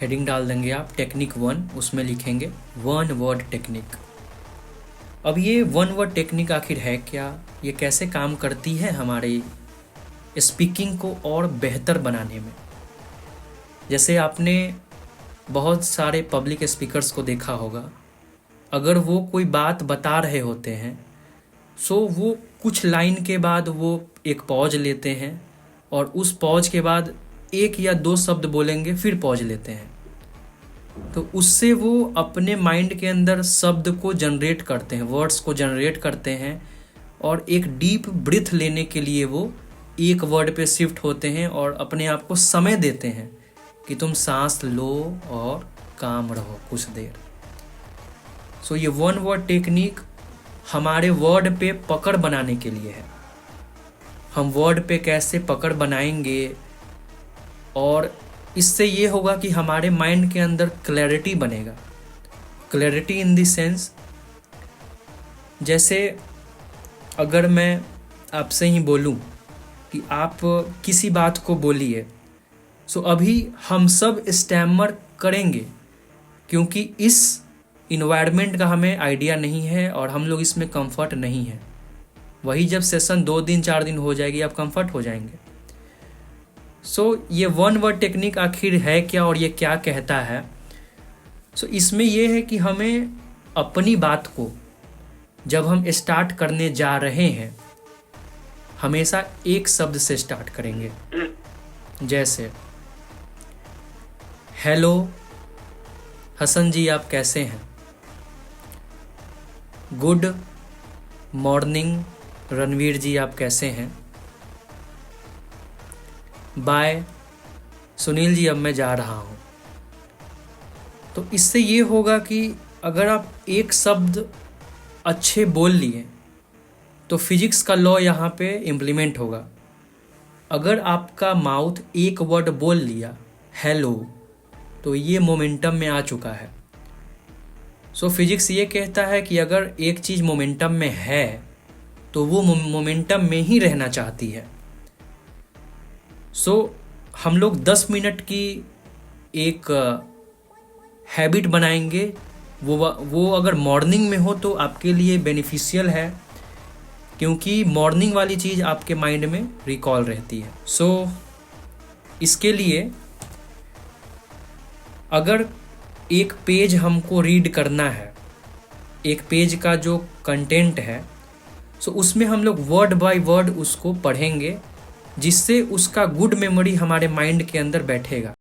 Heading डाल देंगे आप टेक्निक 1, उसमें लिखेंगे वन वर्ड टेक्निक। अब ये वन वर्ड टेक्निक आखिर है क्या, ये कैसे काम करती है हमारे स्पीकिंग को और बेहतर बनाने में। जैसे आपने बहुत सारे पब्लिक स्पीकर्स को देखा होगा, अगर वो कोई बात बता रहे होते हैं सो वो कुछ लाइन के बाद वो एक पॉज लेते हैं और उस पॉज के बाद 1 या 2 शब्द बोलेंगे, फिर पॉज लेते हैं। तो उससे वो अपने माइंड के अंदर शब्द को जनरेट करते हैं, वर्ड्स को जनरेट करते हैं और एक डीप ब्रीथ लेने के लिए वो एक वर्ड पे शिफ्ट होते हैं और अपने आप को समय देते हैं कि तुम सांस लो और काम रहो कुछ देर। सो ये वन वर्ड टेक्निक हमारे वर्ड पे पकड़ बनाने के लिए है। हम वर्ड पे कैसे पकड़ बनाएंगे और इससे ये होगा कि हमारे माइंड के अंदर क्लैरिटी बनेगा। क्लैरिटी इन द सेंस, जैसे अगर मैं आपसे ही बोलूं कि आप किसी बात को बोलिए, सो अभी हम सब स्टैमर करेंगे क्योंकि इस इन्वायरमेंट का हमें आइडिया नहीं है और हम लोग इसमें कंफर्ट नहीं है। वही जब सेशन 2 दिन 4 दिन हो जाएगी आप कंफर्ट हो जाएंगे। सो ये वन वर्ड टेक्निक आखिर है क्या और ये क्या कहता है। सो इसमें ये है कि हमें अपनी बात को जब हम स्टार्ट करने जा रहे हैं हमेशा एक शब्द से स्टार्ट करेंगे। जैसे हेलो हसन जी, आप कैसे हैं। गुड मॉर्निंग रणवीर जी, आप कैसे हैं। बाय सुनील जी, अब मैं जा रहा हूँ। तो इससे ये होगा कि अगर आप एक शब्द अच्छे बोल लिए तो फिजिक्स का लॉ यहाँ पे इम्प्लीमेंट होगा। अगर आपका माउथ एक वर्ड बोल लिया हेलो तो ये मोमेंटम में आ चुका है। सो फिजिक्स ये कहता है कि अगर एक चीज़ मोमेंटम में है तो वो मोमेंटम में ही रहना चाहती है। सो हम लोग 10 मिनट की एक हैबिट बनाएंगे। वो अगर मॉर्निंग में हो तो आपके लिए बेनिफिशियल है क्योंकि मॉर्निंग वाली चीज़ आपके माइंड में रिकॉल रहती है। सो इसके लिए अगर एक पेज हमको रीड करना है, एक पेज का जो कंटेंट है, सो उसमें हम लोग वर्ड बाय वर्ड उसको पढ़ेंगे जिससे उसका गुड मेमोरी हमारे माइंड के अंदर बैठेगा।